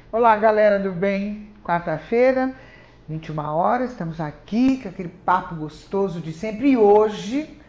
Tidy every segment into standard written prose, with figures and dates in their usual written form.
Olá, galera do bem. Quarta-feira, 21 horas, estamos aqui com aquele papo gostoso de sempre. E hoje,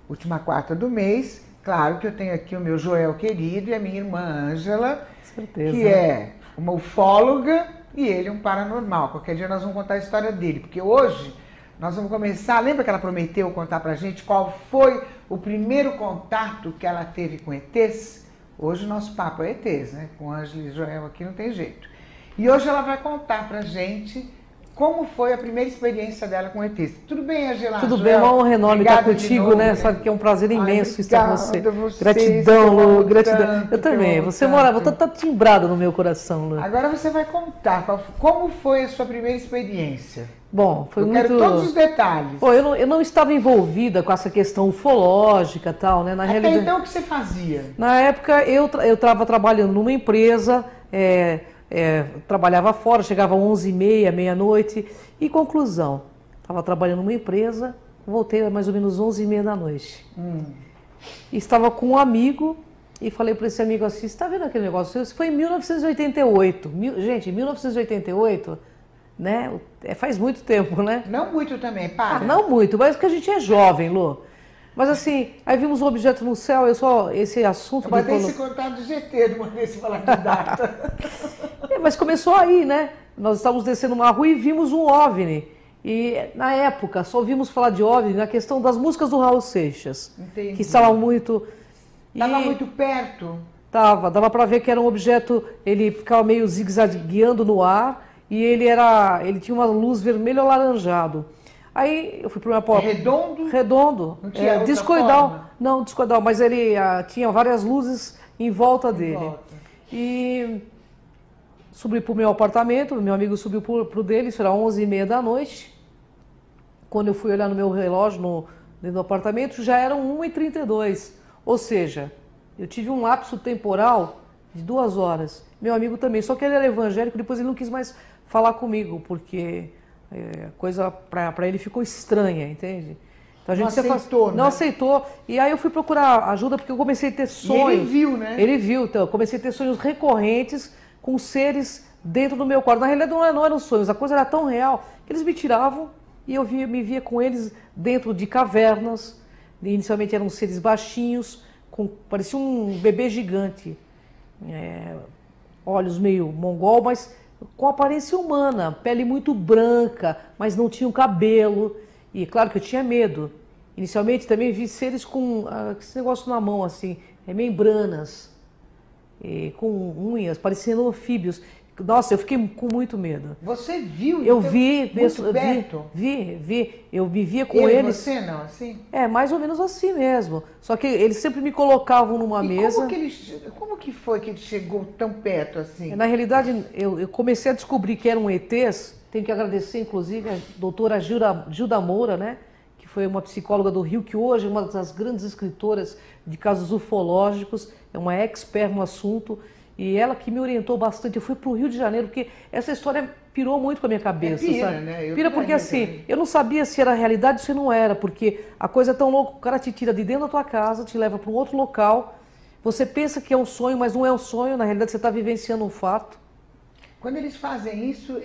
última quarta do mês, claro que eu tenho aqui o meu Joel querido e a minha irmã Ângela, Certeza. que é uma ufóloga e ele um paranormal. Qualquer dia nós vamos contar a história dele, porque hoje nós vamos começar. Lembra que ela prometeu contar pra gente qual foi o primeiro contato que ela teve com ETs? Hoje o nosso papo é ETs, né? Com Ângela e Joel aqui não tem jeito. E hoje ela vai contar pra gente como foi a primeira experiência dela com ETs. Tudo bem, Angela? Tudo bem, uma honra enorme estar contigo, né? Sabe que é um prazer imenso estar com você. Gratidão, Lu, gratidão. Eu também. Você tá timbrado no meu coração, Lu. Agora você vai contar como foi a sua primeira experiência. Bom, foi muito... Quero todos os detalhes. Pô, eu não estava envolvida com essa questão ufológica e tal, né? Até então, o que você fazia? Na época, eu estava trabalhando numa empresa, trabalhava fora, chegava às 11h30, meia-noite. E conclusão, estava trabalhando numa empresa, voltei mais ou menos 11h30 da noite. Estava com um amigo e falei para esse amigo assim, você está vendo aquele negócio? Isso foi em 1988. Gente, 1988... né? Faz muito tempo, né? Não muito também, para. Não muito, mas porque a gente é jovem, Lu. Mas assim, aí vimos um objeto no céu, esse assunto... Mas tem se contar do GT, de uma vez se falar de data. Mas começou aí, né? Nós estávamos descendo uma rua e vimos um OVNI. E na época, só ouvimos falar de OVNI na questão das músicas do Raul Seixas. Entendi. Que estava muito... Estava muito perto? Dava para ver que era um objeto, ele ficava meio zigue-zagueando no ar. E ele tinha uma luz vermelho alaranjado. Aí eu fui para uma porta. Redondo? Redondo. Não tinha outra discoidal. forma? Não, discoidal, mas ele tinha várias luzes em volta dele. Volta. E subi para o meu apartamento, meu amigo subiu para o dele, isso era 11h30 da noite. Quando eu fui olhar no meu relógio dentro do apartamento, já eram 1h32. Ou seja, eu tive um lapso temporal de 2 horas. Meu amigo também, só que ele era evangélico, depois ele não quis mais falar comigo, porque a coisa para ele ficou estranha, entende? Então a gente não aceitou, né? Não aceitou. E aí eu fui procurar ajuda porque eu comecei a ter sonhos. E ele viu, né? Ele viu, então eu comecei a ter sonhos recorrentes com seres dentro do meu quarto. Na realidade não eram sonhos, a coisa era tão real que eles me tiravam e eu me via com eles dentro de cavernas. Inicialmente eram seres baixinhos, parecia um bebê gigante. Olhos meio mongol, mas com aparência humana, pele muito branca, mas não tinham cabelo. E claro que eu tinha medo. Inicialmente também vi seres com esse negócio na mão, assim, membranas, com unhas, parecendo anfíbios. Nossa, eu fiquei com muito medo. Você viu? Eu vi, muito perto? Vi. Eu vivia com eles. Você não, assim? Mais ou menos assim mesmo. Só que eles sempre me colocavam numa mesa. Como que foi que ele chegou tão perto assim? Na realidade, eu comecei a descobrir que eram ETs. Tenho que agradecer, inclusive, a doutora Gilda Moura, né? Que foi uma psicóloga do Rio, que hoje é uma das grandes escritoras de casos ufológicos, é uma expert no assunto. E ela que me orientou bastante. Eu fui para o Rio de Janeiro, porque essa história pirou muito com a minha cabeça. Pira, sabe? né? Pira porque assim, eu não sabia se era realidade ou se não era, porque a coisa é tão louca, o cara te tira de dentro da tua casa, te leva para um outro local, você pensa que é um sonho, mas não é um sonho, na realidade você está vivenciando um fato. Quando eles fazem isso,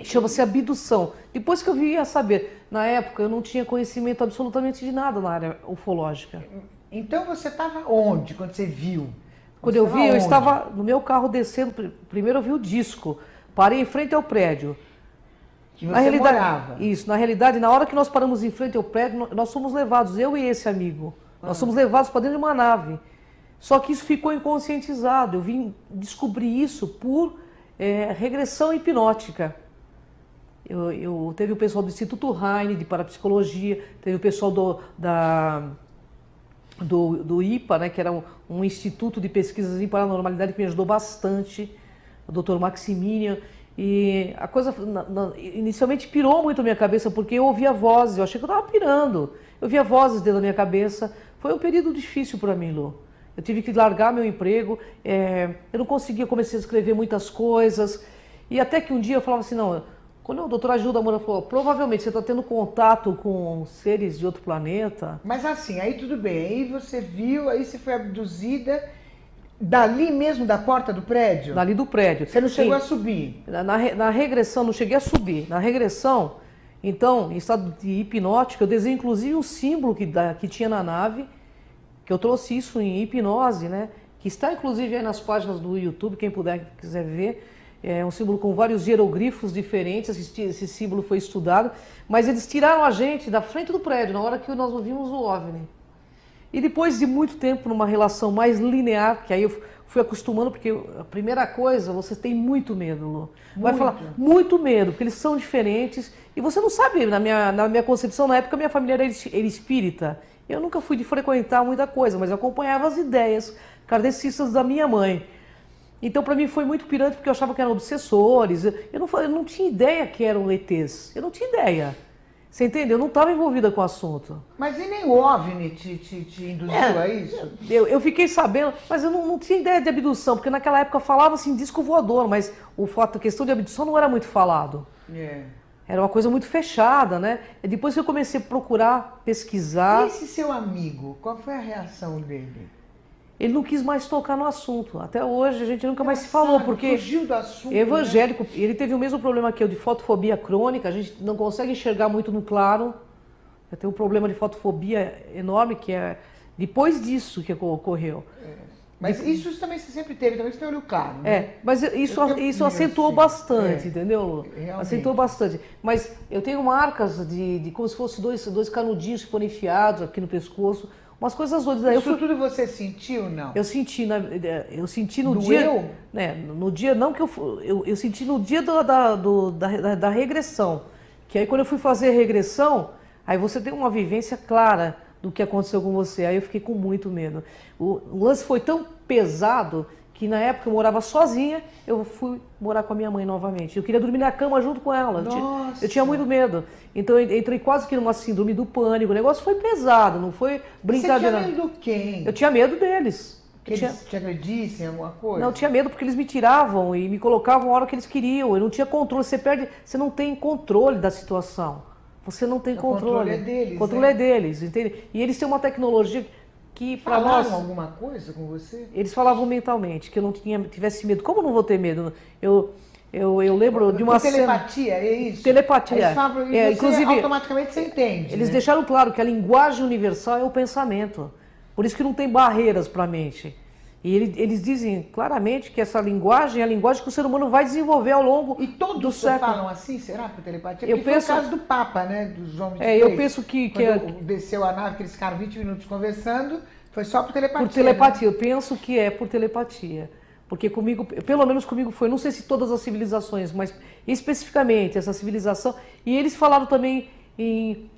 Chama-se abdução. Depois que eu vim a saber, na época eu não tinha conhecimento absolutamente de nada na área ufológica. Então você estava onde quando você viu? Quando eu vi, eu estava no meu carro descendo, primeiro eu vi o disco, parei em frente ao prédio. Que você morava? Isso, na realidade, na hora que nós paramos em frente ao prédio, nós fomos levados, eu e esse amigo, nós fomos levados para dentro de uma nave. Só que isso ficou inconscientizado, eu vim descobrir isso por regressão hipnótica. Teve o pessoal do Instituto Heine, de Parapsicologia, teve o pessoal do IPA, né, que era um instituto de pesquisas em paranormalidade que me ajudou bastante, o Dr. Maximilian, e a coisa inicialmente pirou muito a minha cabeça, porque eu ouvia vozes, eu achei que eu estava pirando, eu via vozes dentro da minha cabeça. Foi um período difícil para mim, Lu. Eu tive que largar meu emprego, eu não conseguia, comecei a escrever muitas coisas, e até que um dia eu falava assim, não, quando a doutora Gilda Moura falou, provavelmente você está tendo contato com seres de outro planeta. Mas assim, aí tudo bem, aí você viu, aí você foi abduzida, Dali mesmo, da porta do prédio? Dali do prédio. Você não chegou a subir? Na regressão, não cheguei a subir. Na regressão, então, em estado de hipnótico, eu desenhei inclusive um símbolo que tinha na nave, que eu trouxe isso em hipnose, né? Que está inclusive aí nas páginas do YouTube, quem quiser ver. É um símbolo com vários hieroglifos diferentes, esse símbolo foi estudado, mas eles tiraram a gente da frente do prédio na hora que nós ouvimos o OVNI. E depois de muito tempo numa relação mais linear, que aí eu fui acostumando, porque a primeira coisa, você tem muito medo, Lu. Vai falar muito medo, porque eles são diferentes, e você não sabe, na minha concepção, na época minha família era espírita, eu nunca fui de frequentar muita coisa, mas eu acompanhava as ideias kardecistas da minha mãe. Então, para mim, foi muito pirante, porque eu achava que eram obsessores. Eu não tinha ideia que eram ETs. Eu não tinha ideia. Você entende? Eu não estava envolvida com o assunto. Mas e nem o OVNI te induziu a isso? Eu fiquei sabendo, mas eu não tinha ideia de abdução, porque naquela época falava-se em disco voador, mas a questão de abdução não era muito falado. Era uma coisa muito fechada, né? Depois que eu comecei a procurar, pesquisar... E esse seu amigo, qual foi a reação dele? Ele não quis mais tocar no assunto. Até hoje a gente nunca mais se falou, porque fugiu do assunto, evangélico, né? Ele teve o mesmo problema que eu de fotofobia crônica, a gente não consegue enxergar muito no claro. Eu tenho um problema de fotofobia enorme, que é depois disso que ocorreu. Mas isso também você sempre teve, também você tem olho claro, né? Mas isso acentuou bastante, entendeu, Lu? Acentuou bastante. Mas eu tenho marcas de como se fossem dois canudinhos que foram enfiados aqui no pescoço. Umas coisas doidas. Isso tudo você sentiu, não? Eu senti no Doeu? dia... Né, no dia, não que eu senti no dia da regressão. Que aí quando eu fui fazer a regressão, aí você tem uma vivência clara do que aconteceu com você. Aí eu fiquei com muito medo. O lance foi tão pesado que na época eu morava sozinha, eu fui morar com a minha mãe novamente. Eu queria dormir na cama junto com ela. Eu tinha muito medo. Então eu entrei quase que numa síndrome do pânico. O negócio foi pesado, não foi brincadeira. Você tinha medo de quem? Eu tinha medo deles. Que eles te agredissem, alguma coisa? Não, eu tinha medo porque eles me tiravam e me colocavam a hora que eles queriam. Eu não tinha controle. Você não tem controle da situação. Você não tem controle. O controle é deles. O controle é deles, entende? E eles têm uma tecnologia que para nós... Falaram alguma coisa com você? Eles falavam mentalmente, que eu não tivesse medo. Como eu não vou ter medo? Eu lembro de uma telepatia, é isso? Telepatia. Eles falam, e inclusive, automaticamente você entende. Eles deixaram claro que a linguagem universal é o pensamento. Por isso que não tem barreiras para a mente. E eles dizem claramente que essa linguagem é a linguagem que o ser humano vai desenvolver ao longo do século. E todos falam assim, será, por telepatia? Porque foi o caso do Papa, né? Do João XXIII. Eu penso que... desceu a nave, que eles ficaram 20 minutos conversando, foi só por telepatia. Por telepatia, né? Eu penso que é por telepatia. Porque comigo, pelo menos comigo foi, não sei se todas as civilizações, mas especificamente essa civilização. E eles falaram também em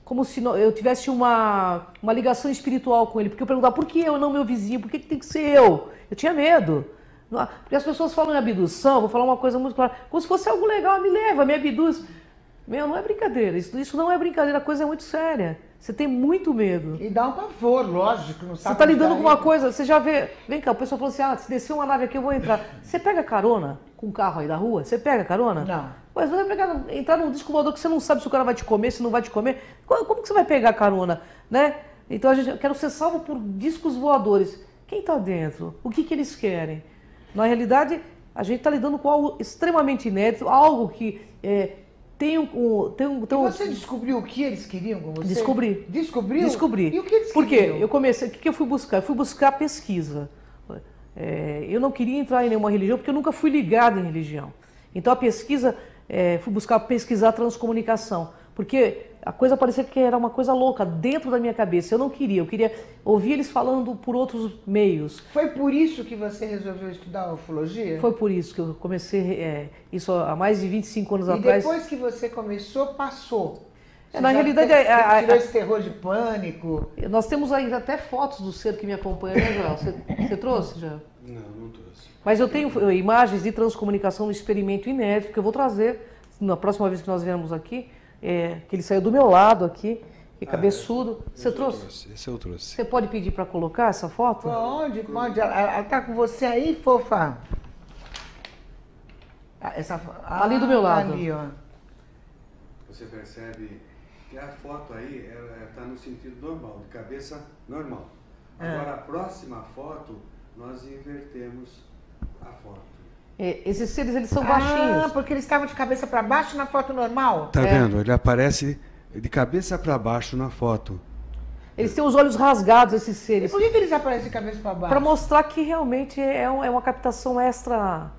como se eu tivesse uma ligação espiritual com ele. Porque eu perguntava, por que eu não meu vizinho? Por que tem que ser eu? Eu tinha medo. Porque as pessoas falam em abdução, vou falar uma coisa muito clara, como se fosse algo legal, me leva, me abduz. Meu, não é brincadeira, isso não é brincadeira, a coisa é muito séria. Você tem muito medo. E dá um pavor, lógico. Não sabe. Você está lidando com uma coisa, você já vê... Vem cá, o pessoal falou assim, se descer uma nave aqui eu vou entrar. Você pega carona com um carro aí da rua? Você pega carona? Não. Mas você vai entrar num disco voador que você não sabe se o cara vai te comer, se não vai te comer. Como que você vai pegar carona, né? Então eu quero ser salvo por discos voadores. Quem está dentro? O que eles querem? Na realidade, a gente está lidando com algo extremamente inédito, algo que... E você descobriu o que eles queriam com você? Descobri. Descobriu? Descobri. E o que eles queriam? Por quê? Eu comecei... O que eu fui buscar? Eu fui buscar pesquisa. Eu não queria entrar em nenhuma religião, porque eu nunca fui ligado em religião. Então a pesquisa... fui buscar pesquisar a transcomunicação. Porque a coisa parecia que era uma coisa louca dentro da minha cabeça. Eu queria ouvir eles falando por outros meios. Foi por isso que você resolveu estudar a ufologia? Foi por isso que eu comecei isso há mais de 25 anos atrás. E depois que você começou, passou? Na realidade... tirou esse terror de pânico? Nós temos aí até fotos do ser que me acompanha, né, Joel? Você trouxe já? Não trouxe. Mas eu tenho imagens de transcomunicação no experimento inédito que eu vou trazer na próxima vez que nós viermos aqui. Que ele saiu do meu lado aqui, que é cabeçudo. Você trouxe? Esse eu trouxe. Você pode pedir para colocar essa foto? Pode. Ela está com você aí, fofa? Ali do meu lado. Ali, ó. Você percebe que a foto aí está no sentido normal, de cabeça normal. Agora, a próxima foto, nós invertemos a foto. Esses seres, eles são Ah, baixinhos. porque eles estavam de cabeça para baixo na foto normal? Tá vendo? Ele aparece de cabeça para baixo na foto. Eles têm os olhos rasgados, esses E seres. por que eles aparecem de cabeça para baixo? Para mostrar que realmente é uma captação extra.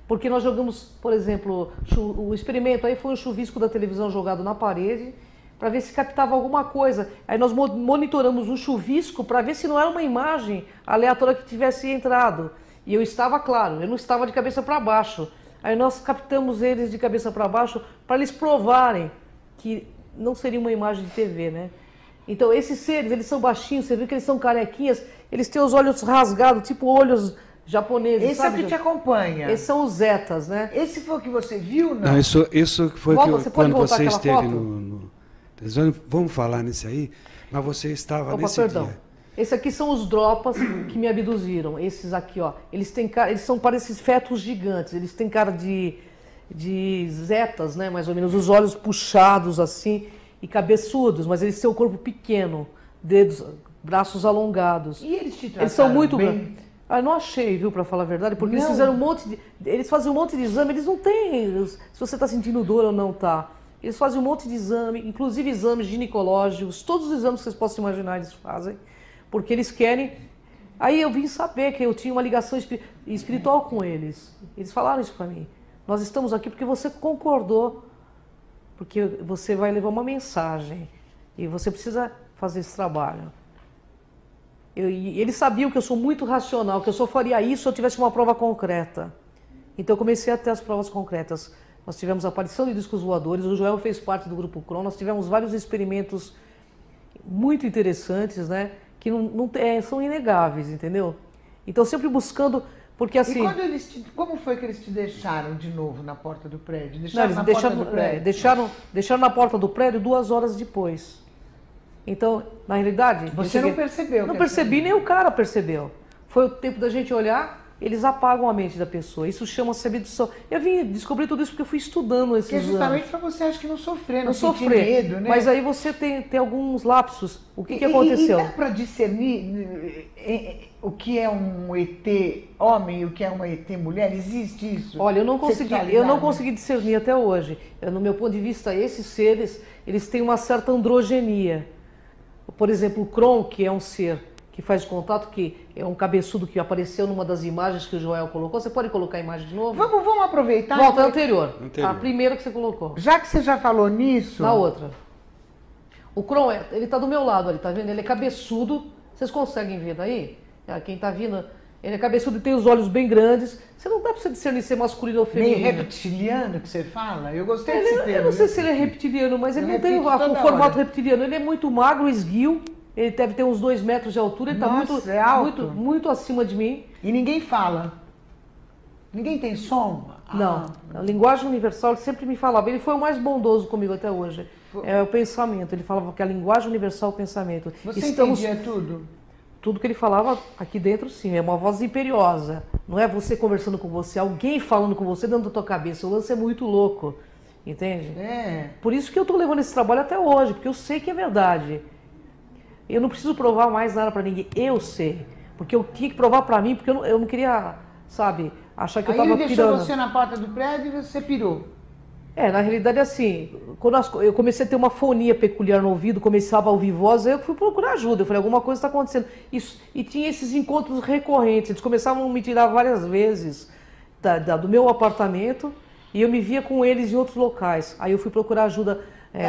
Porque nós jogamos, por exemplo, o experimento aí foi um chuvisco da televisão jogado na parede para ver se captava alguma coisa. Aí nós monitoramos o chuvisco para ver se não era uma imagem aleatória que tivesse entrado. E eu estava, claro, eu não estava de cabeça para baixo. Aí nós captamos eles de cabeça para baixo para eles provarem que não seria uma imagem de TV, né? Então esses seres, eles são baixinhos, você vê que eles são carequinhas, eles têm os olhos rasgados, tipo olhos japoneses, Esse é o sabe? que te acompanha. Esses são os zetas, né? Esse foi o que você viu, não? Não, isso foi Volta, que você pode quando voltar você aquela esteve foto? no vamos falar nisso aí, mas você estava Opa, nesse perdão. dia. Esses aqui são os dropas que me abduziram. Esses aqui, ó, eles têm cara, eles são parecem fetos gigantes. Eles têm cara de zetas, né? Mais ou menos, os olhos puxados assim e cabeçudos, mas eles têm o corpo pequeno, dedos, braços alongados. E eles te trataram Eles são muito bem? grandes. Ah, não achei, viu, para falar a verdade, porque eles Não. fizeram um monte de. Eles fazem um monte de exame, eles não têm. Se você está sentindo dor ou não tá. Eles fazem um monte de exame, inclusive exames ginecológicos, todos os exames que vocês possam imaginar eles fazem, porque eles querem. Aí eu vim saber que eu tinha uma ligação espiritual com eles. Eles falaram isso para mim. Nós estamos aqui porque você concordou, porque você vai levar uma mensagem e você precisa fazer esse trabalho. E eles sabiam que eu sou muito racional, que eu só faria isso se eu tivesse uma prova concreta. Então eu comecei a ter as provas concretas. Nós tivemos a aparição de discos voadores, o Joel fez parte do Grupo Cron, nós tivemos vários experimentos muito interessantes, né? Que são inegáveis, entendeu? Então sempre buscando, porque assim... E quando como foi que eles te deixaram de novo na porta do prédio? Não, Deixaram eles na deixaram, porta do prédio? deixaram na porta do prédio 2 horas depois. Então, na realidade... Você não percebeu? Não que percebi, nem o cara percebeu. Foi o tempo da gente olhar, eles apagam a mente da pessoa. Isso chama-se abdução. Eu vim descobrir tudo isso porque eu fui estudando esses Porque justamente anos. para você acho que não sofrer, não Não sentir sofrer. medo, né? Mas aí você tem alguns lapsos. O que E aconteceu? dá para discernir o que é um ET homem e o que é uma ET mulher? Existe isso? Olha, eu não Sexualidade? consegui discernir até hoje. No meu ponto de vista, esses seres, eles têm uma certa androgenia. Por exemplo, o Kron, que é um ser que faz contato, que é um cabeçudo que apareceu numa das imagens que o Joel colocou. Você pode colocar a imagem de novo? Vamos aproveitar. Volta, a anterior. Anterior. A primeira que você colocou. Já que você já falou nisso... Na outra. O Kron, ele está do meu lado ali, tá vendo? Ele é cabeçudo. Vocês conseguem ver daí? Quem está vindo, ele é cabeçudo e tem os olhos bem grandes. Você não dá para você discernir se é masculino ou Meio feminino. reptiliano que você fala? Eu gostei desse termo. Eu não sei se ele é reptiliano, mas ele Eu não tem repito toda o formato hora. reptiliano. Ele é muito magro, esguio. Ele deve ter uns 2 metros de altura. Ele está Nossa, é alto. muito acima de mim. E ninguém fala. Ninguém tem som? Não. A linguagem universal, ele sempre me falava. Ele foi o mais bondoso comigo até hoje. É o pensamento. Ele falava que a linguagem universal é o pensamento. Você entendia tudo? Tudo que ele falava aqui dentro, sim. É uma voz imperiosa. Não é você conversando com você, alguém falando com você dentro da tua cabeça. O lance é muito louco. Entende? É. Por isso que eu estou levando esse trabalho até hoje, porque eu sei que é verdade. Eu não preciso provar mais nada para ninguém. Eu sei. Porque eu tinha que provar para mim, porque eu não queria, sabe, achar que eu Aí estava ele deixou pirando. você na porta do prédio e você pirou. Na realidade, assim, quando eu comecei a ter uma fonia peculiar no ouvido, começava a ouvir voz, eu fui procurar ajuda. Eu falei, alguma coisa está acontecendo. E tinha esses encontros recorrentes. Eles começavam a me tirar várias vezes do meu apartamento e eu me via com eles em outros locais. Aí eu fui procurar ajuda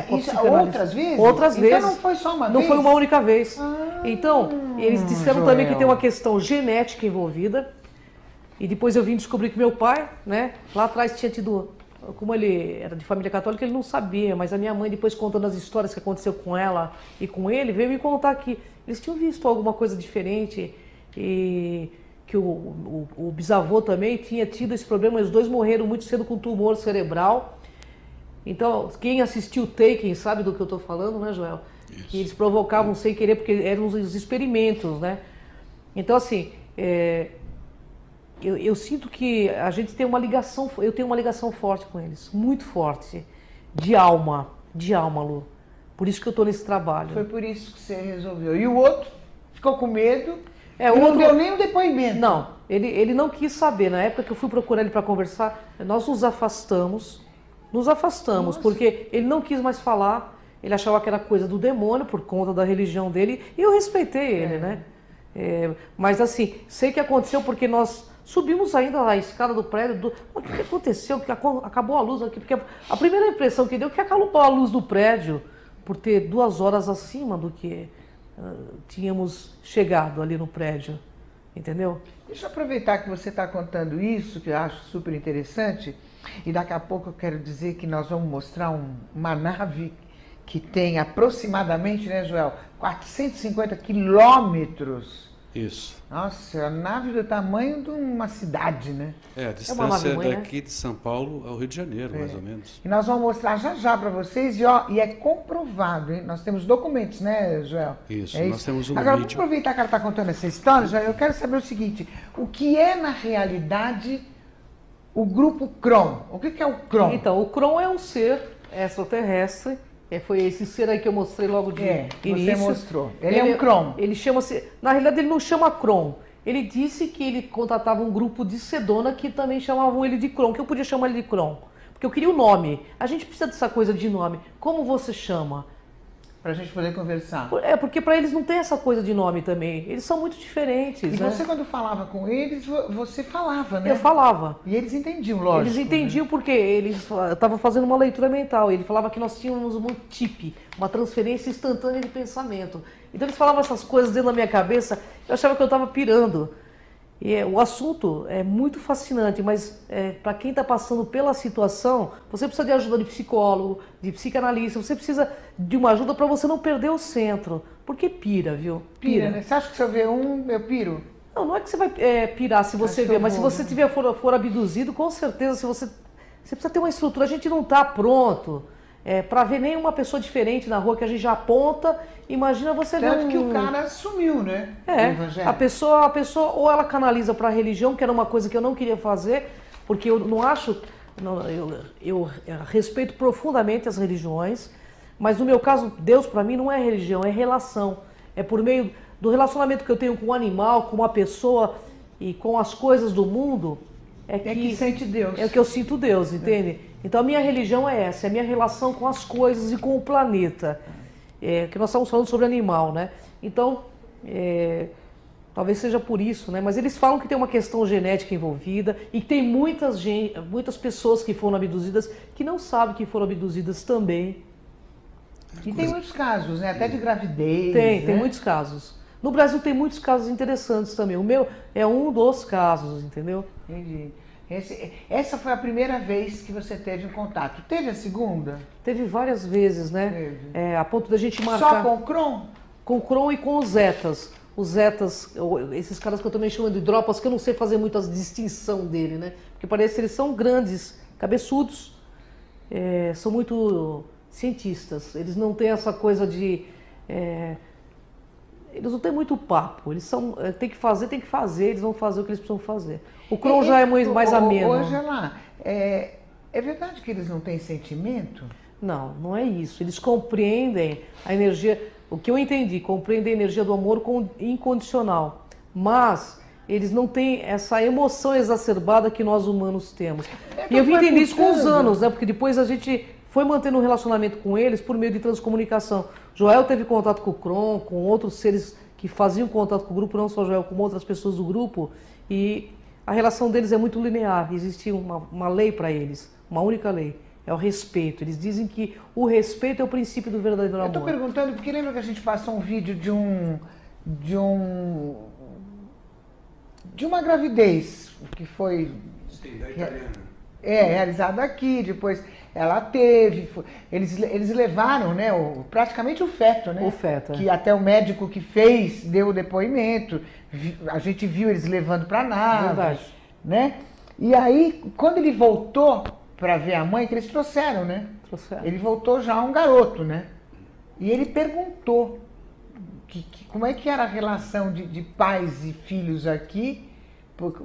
com a psicanalista. Outras vezes? Outras vezes. Então não foi só uma Não vez? foi uma única vez. Ah, Então, eles disseram Joel. também que tem uma questão genética envolvida. E depois eu vim descobrir que meu pai, né, lá atrás tinha tido... Como ele era de família católica, ele não sabia, mas a minha mãe, depois contando as histórias que aconteceu com ela e com ele, veio me contar que eles tinham visto alguma coisa diferente e que o bisavô também tinha tido esse problema. Os dois morreram muito cedo com tumor cerebral. Então, quem assistiu o Taken sabe do que eu estou falando, né, Joel? Isso. Que eles provocavam sem querer, porque eram os experimentos, né? Então, assim... Eu sinto que a gente tem uma ligação, eu tenho uma ligação forte com eles, muito forte, de alma, Lu. Por isso que eu estou nesse trabalho. Foi por isso que você resolveu. E o outro? ficou com medo e o não outro... deu nem um depoimento. Não, ele não quis saber. Na época que eu fui procurar ele para conversar, nós nos afastamos, Nossa. porque ele não quis mais falar, ele achava que era coisa do demônio por conta da religião dele, e eu respeitei ele, né? Mas assim, sei que aconteceu porque nós subimos ainda a escada do prédio. O que aconteceu? Que acabou a luz aqui? Porque a primeira impressão que deu é que acabou a luz do prédio por ter 2 horas acima do que tínhamos chegado ali no prédio. Entendeu? Deixa eu aproveitar que você está contando isso, que eu acho super interessante, e daqui a pouco eu quero dizer que nós vamos mostrar uma nave que tem aproximadamente, né, Joel, 450 quilômetros. Isso. Nossa, a nave do tamanho de uma cidade, né? A distância daqui de São Paulo ao Rio de Janeiro, mais ou menos. E nós vamos mostrar já para vocês, e é comprovado, hein? Nós temos documentos, né, Joel? Isso, nós temos um Agora, vídeo. vamos aproveitar que ela está contando essa história, Joel, eu quero saber o seguinte, o que é, na realidade, o grupo Kron? O que é o Kron? Então, o Kron é um ser extraterrestre. Foi esse ser aí que eu mostrei logo de início. Você mostrou. Ele é um Kron. Ele chama-se... Na realidade, ele não chama Kron. Ele disse que ele contatava um grupo de Sedona que também chamavam ele de Kron, que eu podia chamar ele de Kron. Porque eu queria o nome. A gente precisa dessa coisa de nome. Como você chama? Pra gente poder conversar. Porque para eles não tem essa coisa de nome também. Eles são muito diferentes, E né? você, quando falava com eles, você falava, né? Eu falava. E eles entendiam, lógico. Eles entendiam porque eles estavam fazendo uma leitura mental. Ele falava que nós tínhamos um TIP, uma transferência instantânea de pensamento. Então eles falavam essas coisas dentro da minha cabeça, eu achava que eu estava pirando. E o assunto é muito fascinante, mas para quem está passando pela situação, você precisa de ajuda de psicólogo, de psicanalista, você precisa de uma ajuda para você não perder o centro. Porque pira, viu? Pira, né? Você acha que se eu ver eu piro? Não é que você vai pirar se você ver, mas se você for abduzido, com certeza, você precisa ter uma estrutura. A gente não está pronto para ver nenhuma pessoa diferente na rua que a gente já aponta. Imagina você ver Tanto que o cara sumiu, né? A pessoa ou ela canaliza para a religião, que era uma coisa que eu não queria fazer, porque eu não acho... Eu respeito profundamente as religiões, mas no meu caso, Deus para mim não é religião, é relação. É por meio do relacionamento que eu tenho com o animal, com uma pessoa e com as coisas do mundo, que sente Deus. É que eu sinto Deus, entende? Então a minha religião é essa, é a minha relação com as coisas e com o planeta. Que nós estamos falando sobre animal, né? Então, talvez seja por isso, né? Mas eles falam que tem uma questão genética envolvida e que tem muitas pessoas que foram abduzidas que não sabem que foram abduzidas também. E tem muitos casos, né? Até de gravidez. Tem muitos casos. No Brasil tem muitos casos interessantes também. O meu é um dos casos, entendeu? Entendi. Essa foi a primeira vez que você teve um contato. Teve a segunda? Teve várias vezes, né? Teve. A ponto da gente marcar... Só com o Kron? Com o Kron e com os Zetas. Os Zetas, esses caras que eu também chamo de dropas, que eu não sei fazer muito a distinção dele, né? Porque parece que eles são grandes, cabeçudos, são muito cientistas. Eles não têm essa coisa de... Eles não têm muito papo, eles tem que fazer, eles vão fazer o que eles precisam fazer. O Kron já é mais ameno. Ângela, é verdade que eles não têm sentimento? Não é isso. Eles compreendem a energia, o que eu entendi, compreendem a energia do amor incondicional. Mas eles não têm essa emoção exacerbada que nós humanos temos. E eu vim entender isso com os anos, né? Porque depois a gente foi mantendo um relacionamento com eles por meio de transcomunicação. Joel teve contato com o Kron, com outros seres que faziam contato com o grupo, não só Joel, como outras pessoas do grupo, e a relação deles é muito linear, existe uma lei para eles, uma única lei, é o respeito. Eles dizem que o respeito é o princípio do verdadeiro amor. Eu estou perguntando porque lembra que a gente passou um vídeo de uma gravidez que foi... Sim, da italiana. Realizada aqui, depois ela teve, eles levaram, né, praticamente o feto, né? O feto, que até o médico que fez deu o depoimento, a gente viu eles levando para a nave, verdade, né? E aí, quando ele voltou para ver a mãe, que eles trouxeram, né? Ele voltou já um garoto, né? E ele perguntou como é que era a relação de pais e filhos aqui,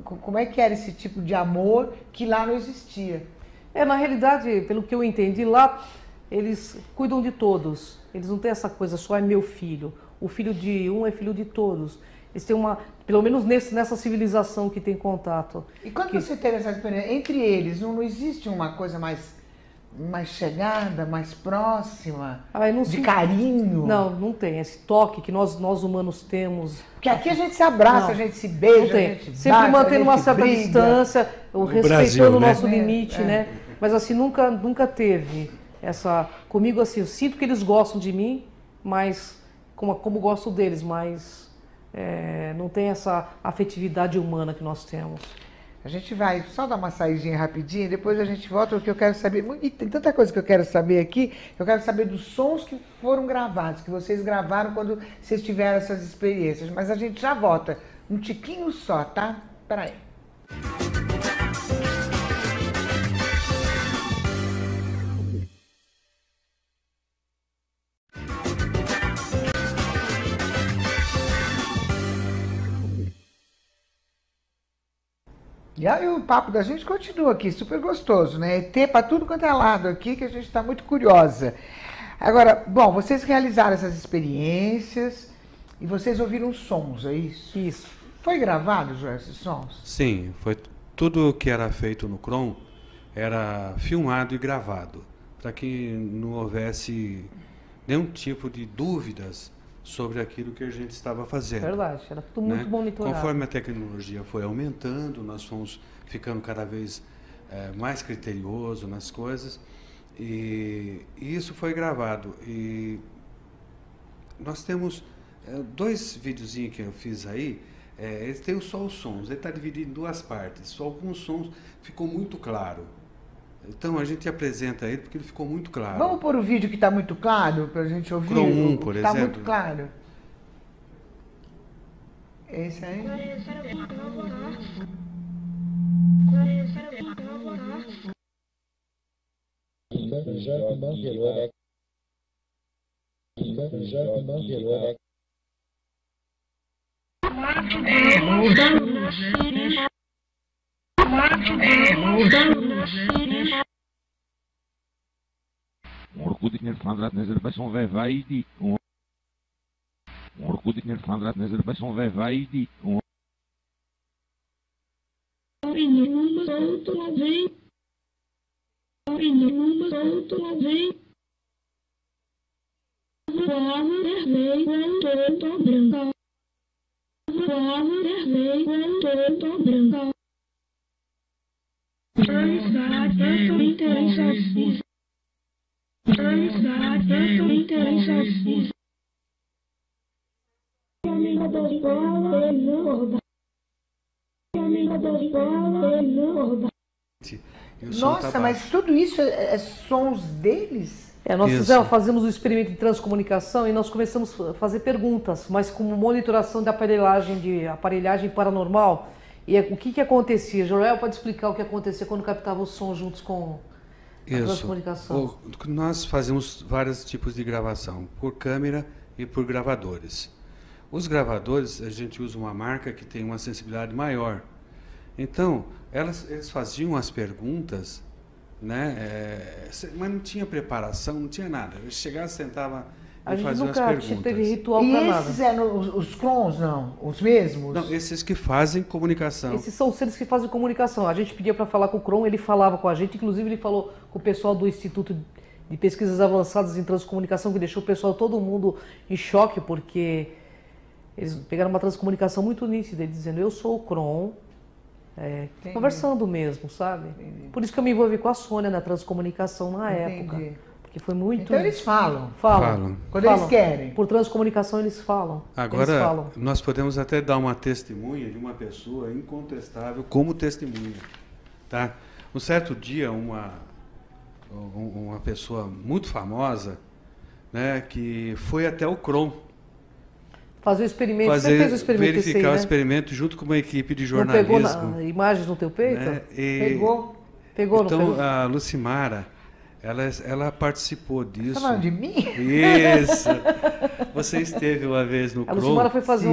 como é que era esse tipo de amor que lá não existia. Na realidade, pelo que eu entendi, lá eles cuidam de todos. Eles não têm essa coisa, só é meu filho. o filho de um é filho de todos. Eles têm pelo menos nessa civilização que tem contato. E quando você teve essa experiência, entre eles, não existe uma coisa mais chegada, mais próxima, de carinho? Não tem. Esse toque que nós humanos temos. Porque aqui a gente se abraça, a gente se beija, a gente sempre bate, mantendo uma a gente certa briga. distância, respeitando Brasil, o nosso né? limite, né? Mas assim, nunca teve essa... Comigo, assim, eu sinto que eles gostam de mim, mas como gosto deles, mas não tem essa afetividade humana que nós temos. A gente vai só dar uma saidinha rapidinho, depois a gente volta, porque eu quero saber, e tem tanta coisa que eu quero saber aqui, eu quero saber dos sons que foram gravados, que vocês gravaram quando vocês tiveram essas experiências, mas a gente já volta, um tiquinho só, tá? Peraí. E aí o papo da gente continua aqui, super gostoso, né? ET para tudo quanto é lado aqui, que a gente está muito curiosa. Agora, bom, vocês realizaram essas experiências e vocês ouviram sons, é isso? Isso. Foi gravado, Joel, esses sons? Sim, foi tudo que era feito no CROM era filmado e gravado, para que não houvesse nenhum tipo de dúvidas sobre aquilo que a gente estava fazendo. Verdade, era tudo muito monitorado. Conforme a tecnologia foi aumentando, nós fomos ficando cada vez mais criterioso nas coisas, e isso foi gravado. E nós temos 2 videozinhos que eu fiz aí, eles têm só os sons, ele está dividido em 2 partes, só alguns sons ficou muito claro. Então a gente apresenta ele porque ele ficou muito claro. Vamos pôr o vídeo que está muito claro para a gente ouvir? CROM 1, por exemplo. Está exemplo. muito claro. Esse aí? Orkut Nerfandrat Nezerbaşon ve Vaidi. Orkut Nerfandrat Nezerbaşon ve Vaidi. Inuma solto lá vem. Inuma solto lá vem. Voava vermelho, todo branco. Voava vermelho, todo branco. Amizade, eu me interesso assim. Amizade, eu me interesso assim. Amiga da escola, ele não rouba. Amiga da escola, ele não rouba. Nossa, mas tudo isso é sons deles? Nós fazemos o experimento de transcomunicação e nós começamos a fazer perguntas, mas como monitoração de aparelhagem paranormal. E o que acontecia? Joel pode explicar o que acontecia quando captava o som juntos com a transcomunicação? Nós fazemos vários tipos de gravação, por câmera e por gravadores. Os gravadores, a gente usa uma marca que tem uma sensibilidade maior. Então, eles faziam as perguntas, né? Mas não tinha preparação, não tinha nada. Eles chegavam, sentavam e faziam as perguntas. A gente nunca teve ritual E para nada. esses eram os clones, não? Os mesmos? Não, esses que fazem comunicação. Esses são os seres que fazem comunicação. A gente pedia para falar com o CROM, ele falava com a gente. Inclusive, ele falou com o pessoal do Instituto de Pesquisas Avançadas em Transcomunicação, que deixou o pessoal, todo mundo em choque, porque eles pegaram uma transcomunicação muito nítida, ele dizendo, eu sou o CROM, conversando mesmo, sabe? Entendi. Por isso que eu me envolvi com a Sônia na transcomunicação na época. Porque foi muito... Então eles falam. Falam. Quando eles querem. Por transcomunicação eles falam. Agora, nós podemos até dar uma testemunha de uma pessoa incontestável como testemunha. Tá? Um certo dia, uma pessoa muito famosa, né, que foi até o CROM, fazer o experimento. Você fez o experimento verificar o né? experimento junto com uma equipe de jornalismo. Não pegou imagens no teu peito? Né? Pegou. Pegou, então, não pegou? a Lucimara, ela participou disso. Tá falando de mim? Isso. Você esteve uma vez no CROM. A Lucimara foi fazer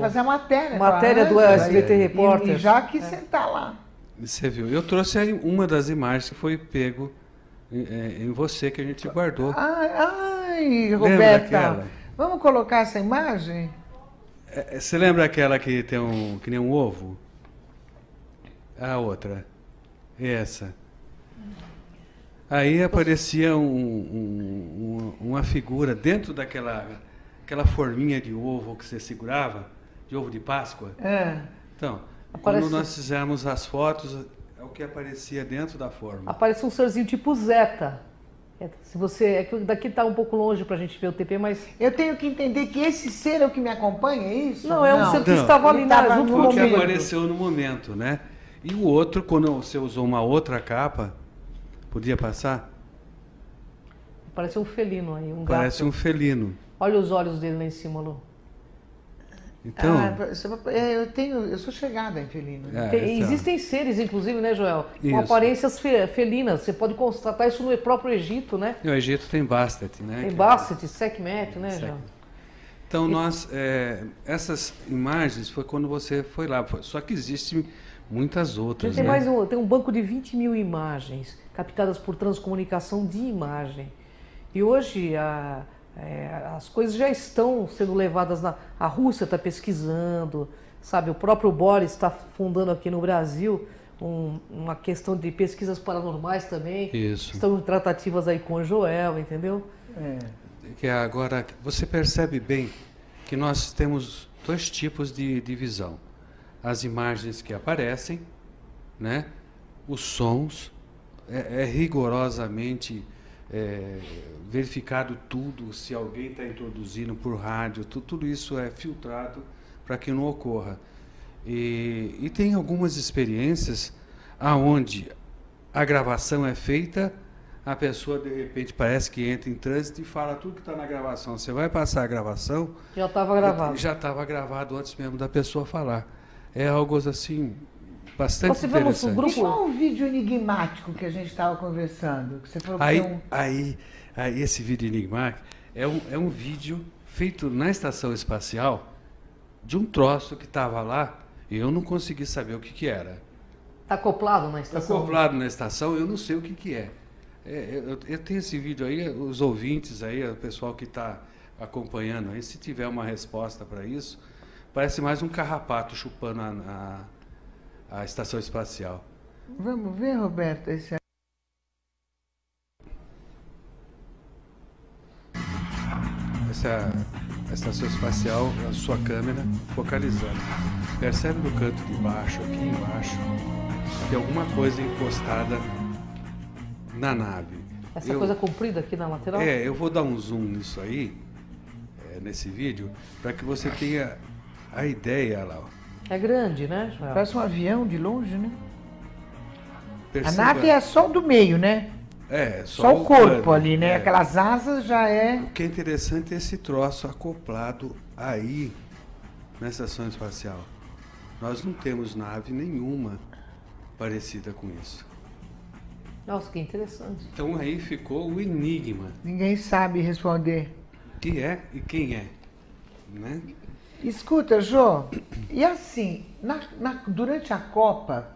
fazer a matéria. Matéria do SBT Repórter. E já quis sentar lá. Você viu? Eu trouxe aí uma das imagens que foi pego em você, que a gente guardou. Ai, Lembra Roberta. daquela? Vamos colocar essa imagem? Você lembra aquela que tem que nem um ovo? A outra. Essa. Aí aparecia uma figura dentro daquela forminha de ovo que você segurava, de ovo de Páscoa. Então, quando nós fizemos as fotos, é o que aparecia dentro da forma. Aparece um serzinho tipo Zeta. Se você, é que daqui está um pouco longe para a gente ver o TP, mas... Eu tenho que entender que esse ser é o que me acompanha, é isso? Não, é um ser que estava ali junto o que comigo. apareceu no momento, né? E o outro, quando você usou uma outra capa, podia passar? Parece um felino aí, um gato. Parece um felino. Olha os olhos dele lá em cima, Lu. Então, eu sou chegada em felino. Existem seres, inclusive, né, Joel? Com Isso. aparências felinas. Você pode constatar isso no próprio Egito, né? no Egito tem Bastet, né? Tem Basset, Sekhmet, né, Joel? Então, essas imagens foi quando você foi lá. Só que existem muitas outras, Tem né? tem um banco de 20 mil imagens captadas por transcomunicação de imagem. E hoje as coisas já estão sendo levadas a Rússia está pesquisando, sabe? O próprio Boris está fundando aqui no Brasil uma questão de pesquisas paranormais também. Isso. Estão em tratativas aí com o Joel, entendeu? Que agora você percebe bem que nós temos dois tipos de visão: as imagens que aparecem, né? Os sons, rigorosamente verificado tudo, se alguém está introduzindo por rádio, tudo isso é filtrado para que não ocorra. E tem algumas experiências aonde a gravação é feita, a pessoa de repente parece que entra em trânsito e fala tudo que está na gravação. Você vai passar a gravação... Já estava gravado. Já estava gravado antes mesmo da pessoa falar. É algo assim... bastante interessante. E qual o vídeo enigmático que a gente estava conversando? Que você falou que aí, esse vídeo enigmático é um vídeo feito na estação espacial de um troço que estava lá e eu não consegui saber o que era. Está acoplado na Está estação? acoplado na estação, eu não sei o que é. Eu tenho esse vídeo aí, os ouvintes aí, o pessoal que está acompanhando aí, se tiver uma resposta para isso, parece mais um carrapato chupando a estação espacial. Vamos ver, Roberto, esse Essa estação espacial, a sua câmera focalizando. Percebe no canto de baixo, aqui embaixo, tem alguma coisa encostada na nave. Essa coisa comprida aqui na lateral? Eu vou dar um zoom nisso aí, nesse vídeo, para que você tenha a ideia lá. É grande, né, Joel? Parece um avião de longe, né? Perceba, A nave é só do meio, né? só o corpo plano, ali, né? Aquelas asas já é... O que é interessante é esse troço acoplado aí na estação espacial. Nós não temos nave nenhuma parecida com isso. Nossa, que interessante. Então aí ficou o enigma. Ninguém sabe responder. O que é e quem é, né? Escuta, Jô, e assim, durante a Copa,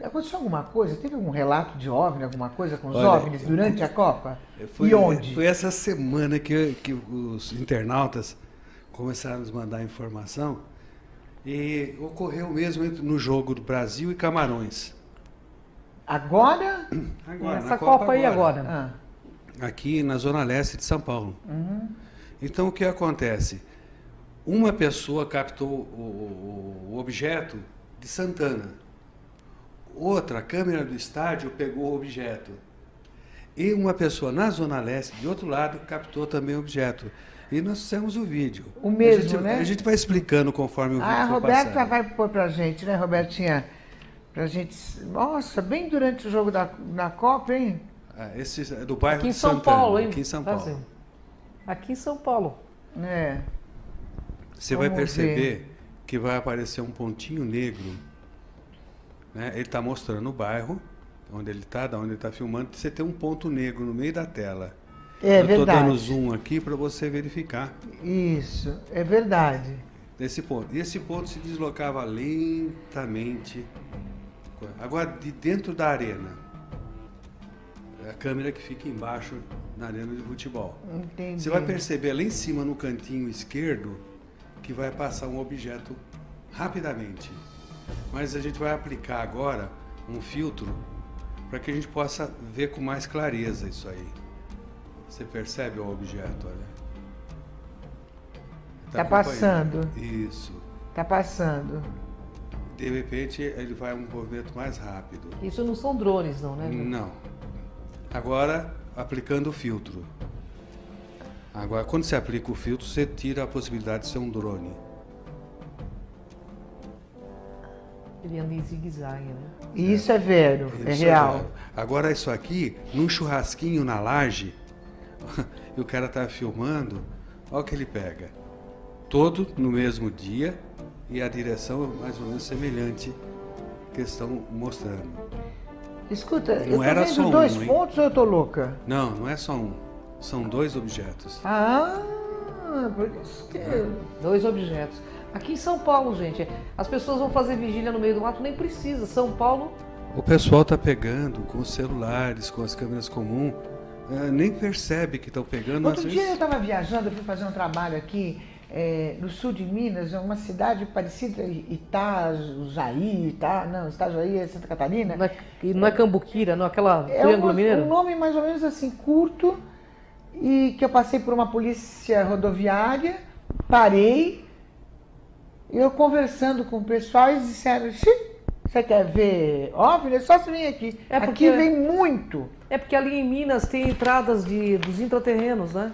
aconteceu alguma coisa? Teve algum relato de OVNI, alguma coisa com os OVNIs durante a Copa? E onde? Foi essa semana que os internautas começaram a nos mandar informação e ocorreu mesmo no jogo do Brasil e Camarões. Agora? Agora, Essa na Copa aí agora. Aqui na Zona Leste de São Paulo. Então o que acontece? Uma pessoa captou o objeto de Santana. Outra, a câmera do estádio, pegou o objeto. E uma pessoa na Zona Leste, de outro lado, captou também o objeto. E nós fizemos o vídeo. O mesmo, né? A gente vai explicando conforme o vídeo for A Roberta passando. vai pôr pra gente, né, Robertinha? Pra gente... Nossa, bem durante o jogo da Copa, hein? Esse é do bairro Aqui em de São Santana, Paulo, hein? aqui em São Paulo. Brasil. Aqui em São Paulo. Você vai Vamos perceber que vai aparecer um pontinho negro, né? Ele está mostrando o bairro, onde ele está, da onde ele está filmando. Você tem um ponto negro no meio da tela. É Eu verdade. estou dando zoom aqui para você verificar Isso, é verdade. desse ponto. E esse ponto se deslocava lentamente. Agora, de dentro da arena. a câmera que fica embaixo na arena de futebol. Entendi. Você vai perceber lá em cima no cantinho esquerdo que vai passar um objeto rapidamente. Mas a gente vai aplicar agora um filtro para que a gente possa ver com mais clareza isso aí. Você percebe o objeto, olha. Tá passando. Isso. Tá passando. De repente ele vai um movimento mais rápido. Isso não são drones, não, né? Não. Agora, aplicando o filtro. Agora, quando você aplica o filtro, você tira a possibilidade de ser um drone. Ele anda em zigue-zague, né? E isso é vero, é Isso real. real. Agora, isso aqui, num churrasquinho na laje, e o cara tá filmando, olha o que ele pega. Todo no mesmo dia e a direção é mais ou menos semelhante que estão mostrando. Escuta, Não eu tô era vendo só um, 2 hein? pontos ou eu tô louca? Não, não é só um. São 2 objetos. Ah, por isso que... 2 objetos. Aqui em São Paulo, gente, as pessoas vão fazer vigília no meio do mato, nem precisa. São Paulo, O pessoal tá pegando com os celulares, com as câmeras comuns, nem percebe que estão pegando. Outro às dia eu vezes... estava viajando, eu fui fazer um trabalho aqui no sul de Minas, é uma cidade parecida, Itajaí, não, Itajaí é Santa Catarina. não é Cambuquira, não, aquela É Triângulo Mineiro? um nome mais ou menos assim, curto, e que eu passei por uma polícia rodoviária, parei, e eu conversando com o pessoal, eles disseram, você quer ver OVNI? É só você vir aqui. É porque- Aqui vem muito. É porque ali em Minas tem entradas dos intraterrenos, né?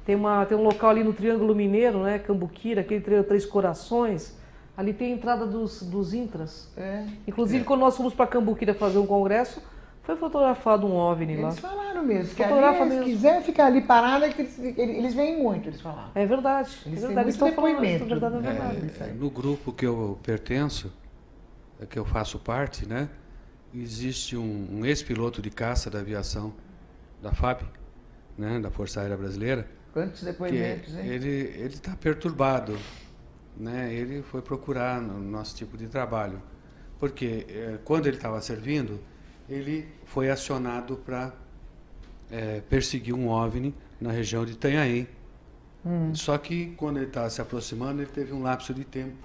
Tem um local ali no Triângulo Mineiro, né? Cambuquira, aquele Três Corações. Ali tem a entrada dos intras. É. Inclusive, quando nós fomos para Cambuquira fazer um congresso, foi fotografado um OVNI lá. Eles falaram mesmo, que Fotografa ali, se mesmo. quiser ficar ali parado, que eles vêm muito, eles falaram. É verdade. Eles é têm verdade. muito Estão falando isso, depoimento. é verdade, é verdade. No grupo que eu pertenço, que eu faço parte, né? Existe um ex-piloto de caça da aviação da FAB, né? Da Força Aérea Brasileira, Quantos que depoimentos, hein? ele está perturbado, né? Ele foi procurar no nosso tipo de trabalho, porque quando ele estava servindo, ele foi acionado para perseguir um OVNI na região de Itanhaém. Só que quando ele estava se aproximando, ele teve um lapso de tempo,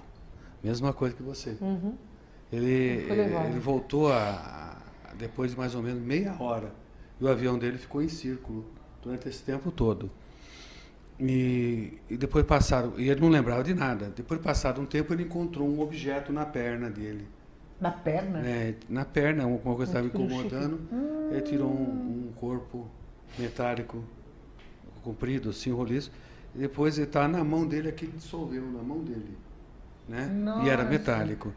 mesma coisa que você. Uhum. Ele Foi levado. voltou depois de mais ou menos meia hora, e o avião dele ficou em círculo durante esse tempo todo. E depois passaram, e ele não lembrava de nada. Depois passado um tempo, ele encontrou um objeto na perna dele. Na perna? Na perna, alguma coisa estava tipo de incomodando. Ele tirou um corpo metálico comprido, assim, roliço. E depois ele estava na mão dele, aquilo dissolveu na mão dele. Né? E era Nossa. metálico.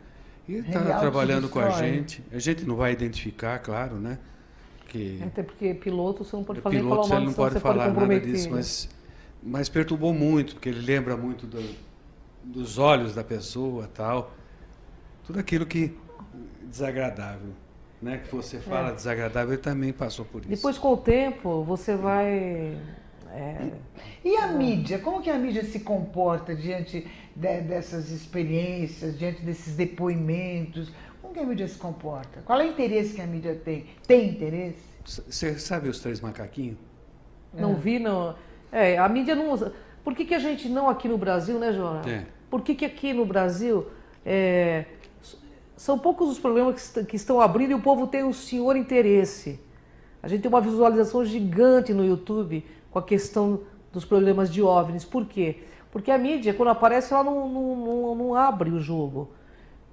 E ele Real estava se trabalhando com a destrói. gente. A gente não vai identificar, claro, né? Que Até porque piloto você não pode falar, piloto nem falar o ele nome, não senão pode você falar nada comprometer. disso, mas perturbou muito, porque ele lembra muito dos olhos da pessoa, tal. Tudo aquilo que desagradável, né? Que você fala desagradável, ele também passou por isso. Depois, com o tempo, você vai... E a mídia? Como que a mídia se comporta diante dessas experiências, diante desses depoimentos? Como que a mídia se comporta? Qual é o interesse que a mídia tem? Tem interesse? Você sabe os 3 macaquinhos? Não vi, não... a mídia não usa... Por que a gente não aqui no Brasil, né, Joana? Por que aqui no Brasil são poucos os problemas que estão abrindo e o povo tem um senhor interesse? A gente tem uma visualização gigante no YouTube com a questão dos problemas de OVNIs. Por quê? Porque a mídia, quando aparece, ela não abre o jogo.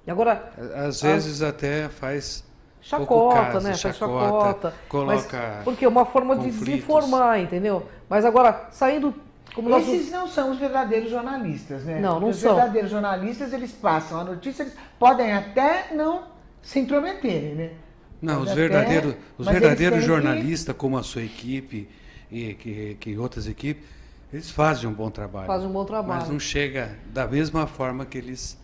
E agora... Às vezes até faz... Chacota, pouco caso, né? Faz chacota. Coloca... Porque é uma forma de conflitos. desinformar, entendeu? Mas agora, saindo... Como nós... Esses não são os verdadeiros jornalistas, né? Não, não os são. verdadeiros jornalistas, eles passam a notícia, eles podem até não se intrometerem, né? Não, Mas os até- verdadeiros mas eles verdadeiros têm que- jornalistas, como a sua equipe e que outras equipes, eles fazem um bom trabalho. Fazem um bom trabalho. Mas não chega da mesma forma que eles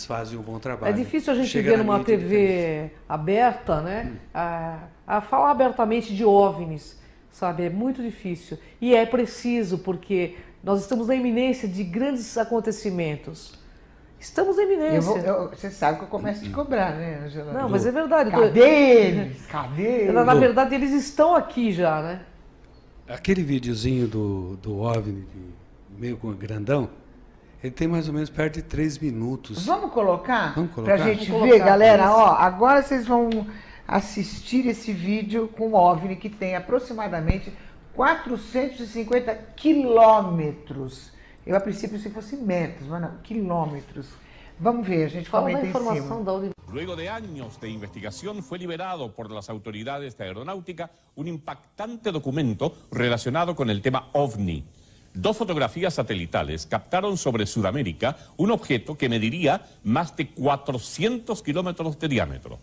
fazem um bom trabalho. É difícil a gente Chega ver na numa mídia TV diferente. aberta, né? A falar abertamente de OVNIs, sabe? É muito difícil. E é preciso, porque nós estamos na iminência de grandes acontecimentos. Estamos em iminência. Você sabe que eu começo a te cobrar, né, Angela? Não, mas é verdade. Cadê eles? Cadê eles? Na verdade, eles estão aqui já, né? Aquele videozinho do OVNI, meio grandão, ele tem mais ou menos perto de 3 minutos. Vamos colocar? Vamos colocar? Pra gente Vamos ver, colocar, galera. isso. Ó, agora vocês vão assistir esse vídeo com o OVNI que tem aproximadamente 450 quilômetros. Eu, a princípio, se fosse metros, mas não, quilômetros. Vamos ver, a gente Fala da comenta em cima. informação da União. Luego de años de investigación, fue liberado por las autoridades de aeronáutica un impactante documento relacionado con el tema OVNI. 2 fotografías satelitales captaron sobre Sudamérica un objeto que mediría más de 400 kilómetros de diámetro.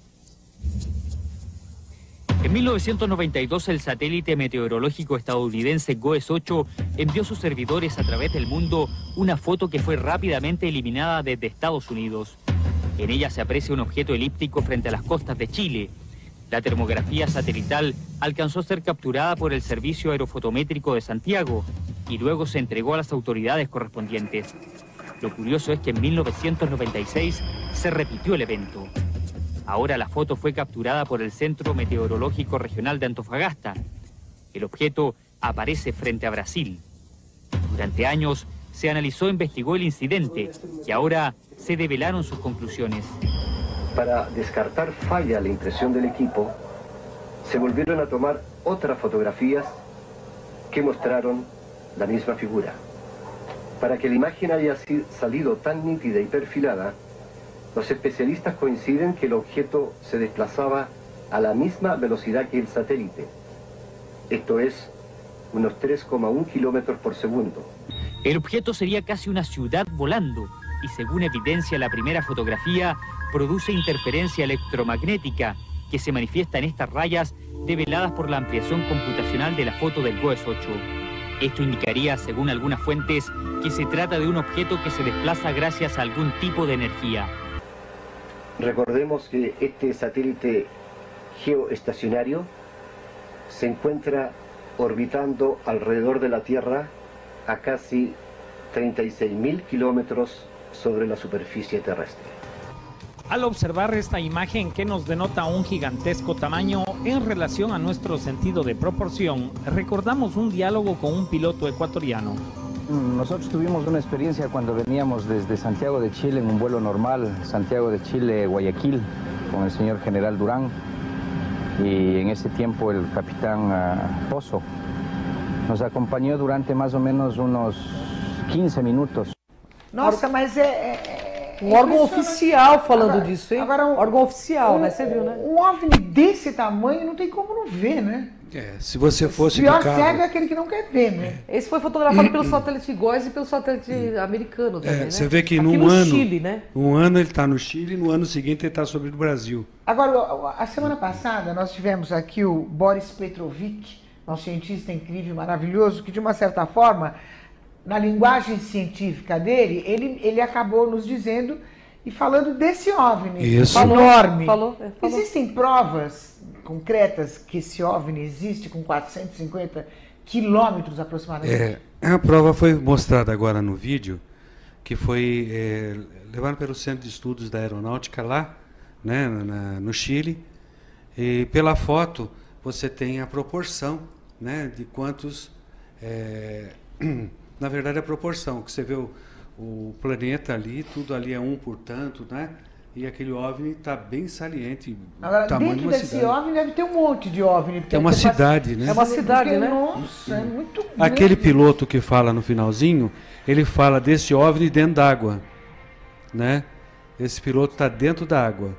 En 1992, el satélite meteorológico estadounidense GOES-8 envió sus servidores a través del mundo una foto que fue rápidamente eliminada desde Estados Unidos. En ella se aprecia un objeto elíptico frente a las costas de Chile. La termografía satelital alcanzó a ser capturada por el Servicio Aerofotométrico de Santiago y luego se entregó a las autoridades correspondientes. Lo curioso es que en 1996 se repitió el evento. Ahora la foto fue capturada por el Centro Meteorológico Regional de Antofagasta. El objeto aparece frente a Brasil. Durante años se analizó e investigó el incidente y ahora se develaron sus conclusiones. Para descartar falla a la impresión del equipo, se volvieron a tomar otras fotografías que mostraron la misma figura. Para que la imagen haya salido tan nítida y perfilada, los especialistas coinciden que el objeto se desplazaba a la misma velocidad que el satélite. Esto es, unos 3,1 kilómetros por segundo. El objeto sería casi una ciudad volando y, según evidencia la primera fotografía, produce interferencia electromagnética que se manifiesta en estas rayas develadas por la ampliación computacional de la foto del GOES-8. Esto indicaría, según algunas fuentes, que se trata de un objeto que se desplaza gracias a algún tipo de energía. Recordemos que este satélite geoestacionario se encuentra orbitando alrededor de la Tierra a casi 36.000 kilómetros sobre la superficie terrestre. Al observar esta imagen que nos denota un gigantesco tamaño en relación a nuestro sentido de proporción, recordamos un diálogo con un piloto ecuatoriano. Nosotros tuvimos una experiencia cuando veníamos desde Santiago de Chile en un vuelo normal, Santiago de Chile, Guayaquil, con el señor general Durán, y en ese tiempo el capitán Pozo nos acompañou durante mais ou menos uns 15 minutos. Nossa, mas Um órgão oficial falando disso, hein? Agora, órgão oficial, né? Você viu, né? Um OVNI desse tamanho não tem como não ver, né? Se você fosse O pior do carro... cego é aquele que não quer ver, né? Esse foi fotografado pelo satélite GOES e pelo satélite americano também, né? Você vê que Aqui num no ano, Chile, né? um ano ele está no Chile, no ano seguinte ele está sobre o Brasil. Agora, a semana passada nós tivemos aqui o Boris Petrovic, nosso cientista incrível, maravilhoso, que de uma certa forma, na linguagem científica dele, ele acabou nos dizendo e falando desse OVNI enorme. Falou. Existem provas concretas que esse OVNI existe com 450 quilômetros aproximadamente? A prova foi mostrada agora no vídeo, que foi levado pelo Centro de Estudos da Aeronáutica lá, né, no Chile, e pela foto você tem a proporção, né, de quantos... na verdade, a proporção, que você vê o planeta ali, tudo ali é por tanto, né? E aquele OVNI está bem saliente. Agora, tamanho dentro de uma desse cidade. OVNI deve ter um monte de OVNI. É uma cidade, né? É uma cidade, porque, né? Nossa, é muito grande. Aquele piloto que fala no finalzinho, ele fala desse OVNI dentro d'água, né? Esse piloto está dentro da água.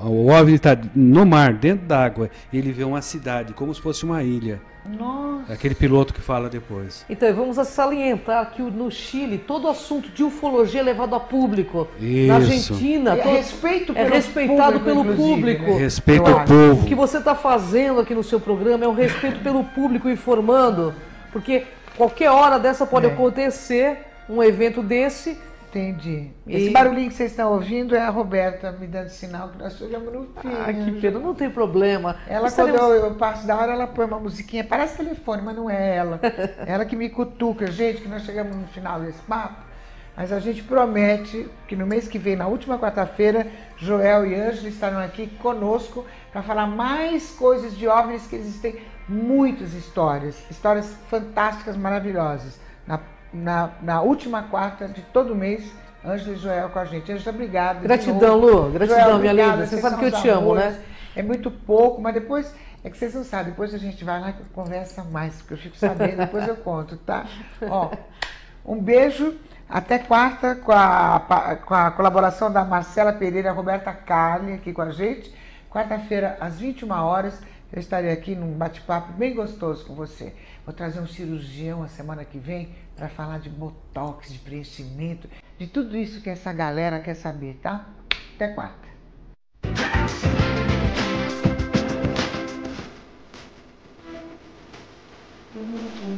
O OVNI está no mar, dentro da água. Ele vê uma cidade, como se fosse uma ilha. Nossa. Aquele piloto que fala depois. Então, vamos salientar que no Chile, todo o assunto de ufologia é levado a público. Isso. Na Argentina, É respeitado pelo público. Né? Respeita o povo. O que você está fazendo aqui no seu programa é um respeito pelo público, informando, porque qualquer hora dessa pode acontecer um evento desse. Entendi. Esse barulhinho que vocês estão ouvindo é a Roberta me dando sinal que nós chegamos no fim. Ah, que pena, não tem problema. Ela, quando eu passo da hora, ela põe uma musiquinha, parece telefone, mas não é ela. Ela que me cutuca, gente, que nós chegamos no final desse papo. Mas a gente promete que no mês que vem, na última quarta-feira, Joel e Ângela estarão aqui conosco para falar mais coisas de OVNIs, que existem muitas histórias fantásticas, maravilhosas. Na última quarta de todo mês, Ângela e Joel com a gente. Ângela, obrigada. Gratidão, Lu. Gratidão, Joel, minha obrigada. linda. Você sabe que eu te amo, né? É muito pouco, mas depois, é que vocês não sabem, depois a gente vai lá e conversa mais, porque eu fico sabendo, depois eu conto, tá? Ó, um beijo, até quarta, com a colaboração da Marcela Pereira e a Roberta Carli aqui com a gente. Quarta-feira, às 21 horas, eu estarei aqui num bate-papo bem gostoso com você. Vou trazer um cirurgião a semana que vem para falar de botox, de preenchimento, de tudo isso que essa galera quer saber, tá? Até quarta. Uhum.